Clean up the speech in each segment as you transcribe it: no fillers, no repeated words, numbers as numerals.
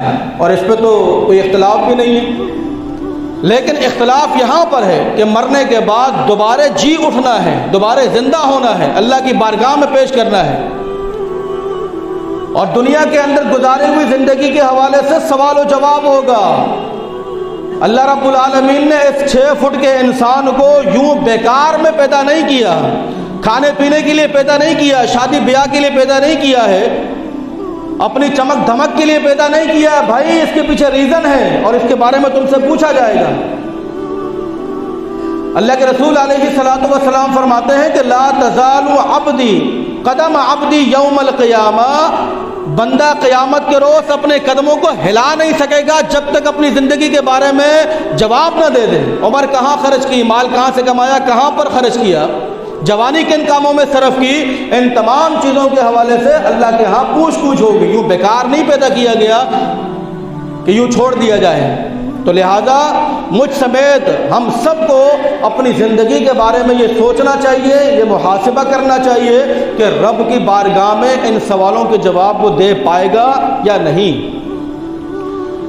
اور اس پہ تو کوئی اختلاف بھی نہیں ہے، لیکن اختلاف یہاں پر ہے کہ مرنے کے بعد دوبارہ جی اٹھنا ہے، دوبارہ زندہ ہونا ہے، اللہ کی بارگاہ میں پیش کرنا ہے، اور دنیا کے اندر گزاری ہوئی زندگی کے حوالے سے سوال و جواب ہوگا۔ اللہ رب العالمین نے اس 6 فٹ کے انسان کو یوں بیکار میں پیدا نہیں کیا، کھانے پینے کے لیے پیدا نہیں کیا، شادی بیاہ کے لیے پیدا نہیں کیا ہے، اپنی چمک دھمک کے لیے پیدا نہیں کیا ہے۔ بھائی اس کے پیچھے ریزن ہے اور اس کے بارے میں تم سے پوچھا جائے گا۔ اللہ کے رسول علیہ الصلوۃ والسلام فرماتے ہیں کہ لا تزال عبدی قدم عبدی یوم القیامہ، بندہ قیامت کے روز اپنے قدموں کو ہلا نہیں سکے گا جب تک اپنی زندگی کے بارے میں جواب نہ دے دے۔ عمر کہاں خرچ کی، مال کہاں سے کمایا، کہاں پر خرچ کیا، جوانی کن کاموں میں صرف کی، ان تمام چیزوں کے حوالے سے اللہ کے ہاں پوچھ ہوگی۔ یوں بیکار نہیں پیدا کیا گیا کہ یوں چھوڑ دیا جائے۔ تو لہٰذا مجھ سمیت ہم سب کو اپنی زندگی کے بارے میں یہ سوچنا چاہیے، یہ محاسبہ کرنا چاہیے کہ رب کی بارگاہ میں ان سوالوں کے جواب وہ دے پائے گا یا نہیں۔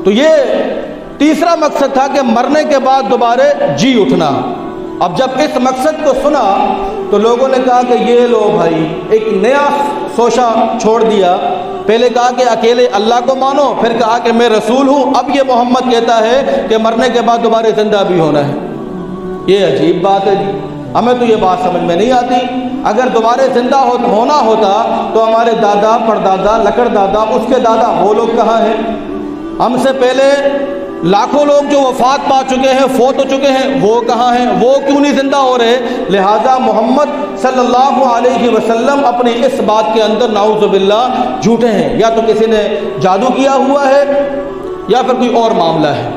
تو یہ تیسرا مقصد تھا کہ مرنے کے بعد دوبارہ جی اٹھنا۔ اب جب اس مقصد کو سنا تو لوگوں نے کہا کہ یہ لو بھائی ایک نیا سوچا چھوڑ دیا، پہلے کہا کہ اکیلے اللہ کو مانو، پھر کہا کہ میں رسول ہوں، اب یہ محمد کہتا ہے کہ مرنے کے بعد دوبارہ زندہ بھی ہونا ہے۔ یہ عجیب بات ہے جی، ہمیں تو یہ بات سمجھ میں نہیں آتی۔ اگر دوبارہ زندہ ہونا ہوتا تو ہمارے دادا پردادا لکڑ دادا اس کے دادا وہ لوگ کہاں ہیں؟ ہم سے پہلے لاکھوں لوگ جو وفات پا چکے ہیں، فوت ہو چکے ہیں، وہ کہاں ہیں؟ وہ کیوں نہیں زندہ ہو رہے؟ لہٰذا محمد صلی اللہ علیہ وسلم اپنی اس بات کے اندر نعوذ باللہ جھوٹے ہیں، یا تو کسی نے جادو کیا ہوا ہے یا پھر کوئی اور معاملہ ہے۔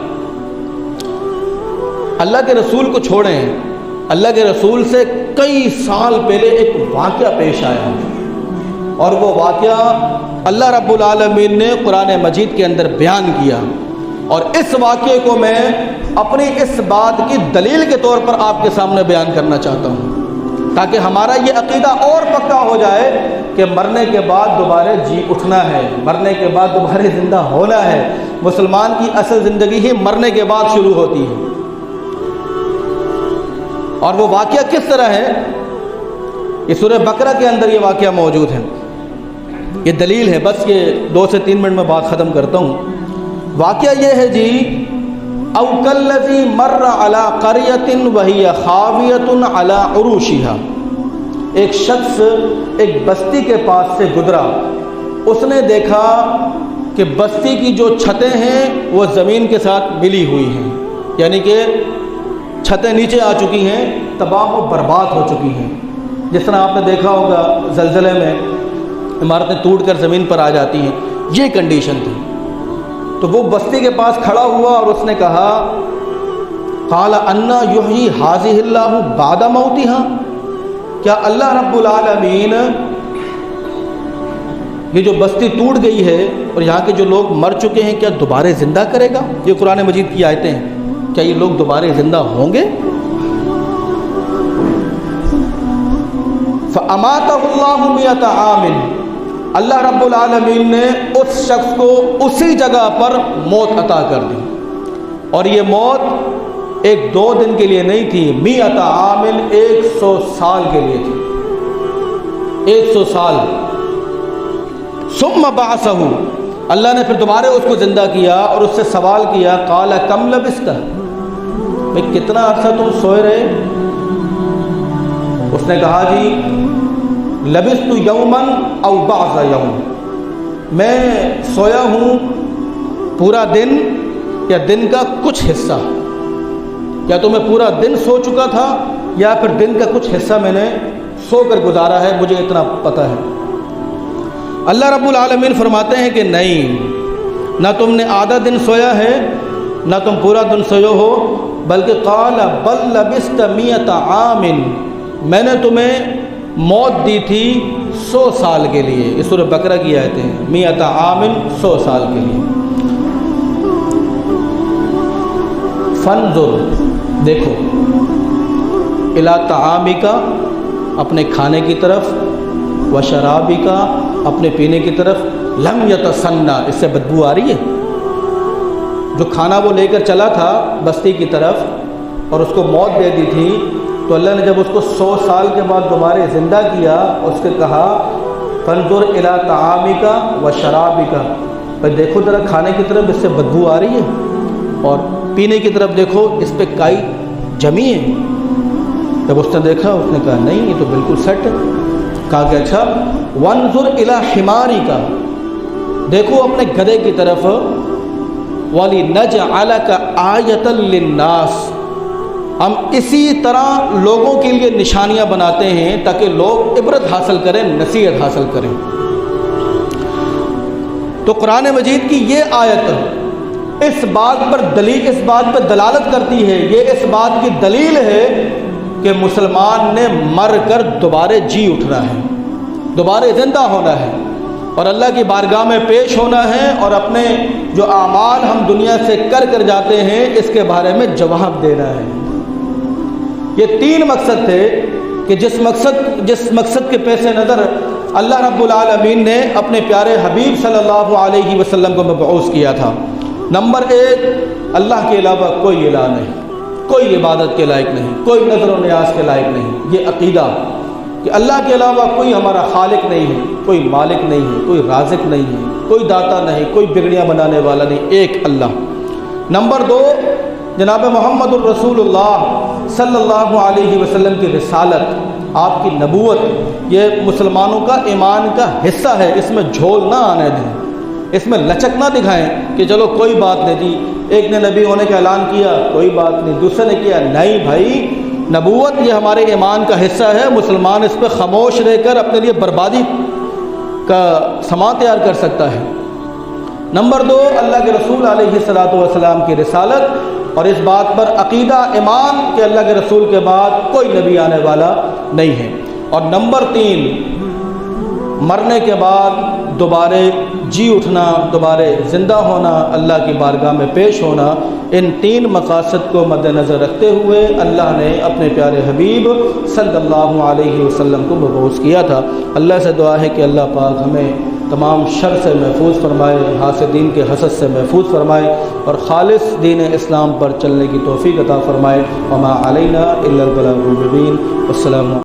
اللہ کے رسول کو چھوڑیں، اللہ کے رسول سے کئی سال پہلے ایک واقعہ پیش آیا، اور وہ واقعہ اللہ رب العالمین نے قرآن مجید کے اندر بیان کیا، اور اس واقعے کو میں اپنی اس بات کی دلیل کے طور پر آپ کے سامنے بیان کرنا چاہتا ہوں، تاکہ ہمارا یہ عقیدہ اور پکا ہو جائے کہ مرنے کے بعد دوبارہ جی اٹھنا ہے، مرنے کے بعد دوبارہ زندہ ہونا ہے۔ مسلمان کی اصل زندگی ہی مرنے کے بعد شروع ہوتی ہے۔ اور وہ واقعہ کس طرح ہے؟ یہ سورہ بقرہ کے اندر یہ واقعہ موجود ہے، یہ دلیل ہے۔ بس یہ 2 سے 3 منٹ میں بات ختم کرتا ہوں۔ واقعہ یہ ہے جی، او کالذی مر علی قریۃ وہی خاویۃ علی عروشہا، ایک شخص ایک بستی کے پاس سے گزرا، اس نے دیکھا کہ بستی کی جو چھتیں ہیں وہ زمین کے ساتھ ملی ہوئی ہیں، یعنی کہ چھتیں نیچے آ چکی ہیں، تباہ و برباد ہو چکی ہیں۔ جس طرح آپ نے دیکھا ہوگا زلزلے میں عمارتیں ٹوٹ کر زمین پر آ جاتی ہیں، یہ کنڈیشن تھی۔ تو وہ بستی کے پاس کھڑا ہوا اور اس نے کہا قال انا یحیی ھذہ اللہ بعد موتھا، کیا اللہ رب العالمین یہ جو بستی ٹوٹ گئی ہے اور یہاں کے جو لوگ مر چکے ہیں کیا دوبارہ زندہ کرے گا؟ یہ قرآن مجید کی آیتیں ہیں، کیا یہ لوگ دوبارہ زندہ ہوں گے؟ فاماتہ اللہ 100 عام، اللہ رب العالمین نے اس شخص کو اسی جگہ پر موت عطا کر دی، اور یہ موت 1-2 دن کے لیے نہیں تھی، 100 عام 100 سال کے لیے تھی، 100 سال۔ ثم بعثہ، اللہ نے پھر دوبارہ اس کو زندہ کیا اور اس سے سوال کیا قال کم لبثت، بھئی کتنا عرصہ تم سوئے رہے؟ اس نے کہا جی لبثت یوما او بعض یوم، میں سویا ہوں پورا دن یا دن کا کچھ حصہ، یا تو میں پورا دن سو چکا تھا یا پھر دن کا کچھ حصہ میں نے سو کر گزارا ہے، مجھے اتنا پتہ ہے۔ اللہ رب العالمین فرماتے ہیں کہ نہیں، نہ تم نے آدھا دن سویا ہے نہ تم پورا دن سوئے ہو، بلکہ قال بل لبثت 100 عام، میں نے تمہیں موت دی تھی 100 سال کے لیے۔ اس سورہ بقرہ کی آیتیں ہیں، 100 عام 100 سال کے لیے۔ فانظر، دیکھو، الی طعامک، اپنے کھانے کی طرف، و شرابک، اپنے پینے کی طرف، لم یتسنہ، اس سے بدبو آ رہی ہے، جو کھانا وہ لے کر چلا تھا بستی کی طرف اور اس کو موت دے دی تھی، تو اللہ نے جب اس کو 100 سال کے بعد دوبارہ زندہ کیا، اس سے کہا فانظر الی طعامک و شرابک، بھائی دیکھو ذرا کھانے کی طرف اس سے بدبو آ رہی ہے، اور پینے کی طرف دیکھو اس پہ کائی جمی ہے۔ جب اس نے دیکھا اس نے کہا نہیں یہ تو بالکل سیٹ ہے۔ کہا کہ اچھا وانظر الی حمارک، دیکھو اپنے گدھے کی طرف، وَلِنَجْعَلَكَ آیَةً لِلنَّاسِ، ہم اسی طرح لوگوں کے لیے نشانیاں بناتے ہیں تاکہ لوگ عبرت حاصل کریں، نصیحت حاصل کریں۔ تو قرآن مجید کی یہ آیت اس بات پر دلالت کرتی ہے، یہ اس بات کی دلیل ہے کہ مسلمان نے مر کر دوبارہ جی اٹھنا ہے، دوبارہ زندہ ہونا ہے، اور اللہ کی بارگاہ میں پیش ہونا ہے، اور اپنے جو اعمال ہم دنیا سے کر جاتے ہیں اس کے بارے میں جواب دینا ہے۔ یہ 3 مقصد تھے کہ جس مقصد کے پیش نظر اللہ رب العالمین نے اپنے پیارے حبیب صلی اللہ علیہ وسلم کو مبعوث کیا تھا۔ نمبر 1، اللہ کے علاوہ کوئی الہ نہیں، کوئی عبادت کے لائق نہیں، کوئی نظر و نیاز کے لائق نہیں۔ یہ عقیدہ کہ اللہ کے علاوہ کوئی ہمارا خالق نہیں ہے، کوئی مالک نہیں ہے، کوئی رازق نہیں ہے، کوئی داتا نہیں، کوئی بگڑیاں بنانے والا نہیں، ایک اللہ۔ نمبر 2، جناب محمد الرسول اللہ صلی اللہ علیہ وسلم کی رسالت، آپ کی نبوت، یہ مسلمانوں کا ایمان کا حصہ ہے، اس میں جھول نہ آنے دیں، اس میں لچک نہ دکھائیں کہ چلو کوئی بات نہیں جی، ایک نے نبی ہونے کا اعلان کیا کوئی بات نہیں، دوسرے نے کیا نہیں، بھائی نبوت یہ ہمارے ایمان کا حصہ ہے، مسلمان اس پہ خاموش رہ کر اپنے لیے بربادی کا سامان تیار کر سکتا ہے۔ نمبر 2، اللہ کے رسول علیہ الصلوۃ والسلام کی رسالت، اور اس بات پر عقیدہ ایمان کہ اللہ کے رسول کے بعد کوئی نبی آنے والا نہیں ہے۔ اور نمبر 3، مرنے کے بعد دوبارہ جی اٹھنا، دوبارہ زندہ ہونا، اللہ کی بارگاہ میں پیش ہونا۔ ان 3 مقاصد کو مد نظر رکھتے ہوئے اللہ نے اپنے پیارے حبیب صلی اللہ علیہ وسلم کو مبعوث کیا تھا۔ اللہ سے دعا ہے کہ اللہ پاک ہمیں تمام شر سے محفوظ فرمائے، حاسدین کے حسد سے محفوظ فرمائے، اور خالص دین اسلام پر چلنے کی توفیق عطا فرمائے۔ وما علینا الا البلاغ المبین۔ والسلام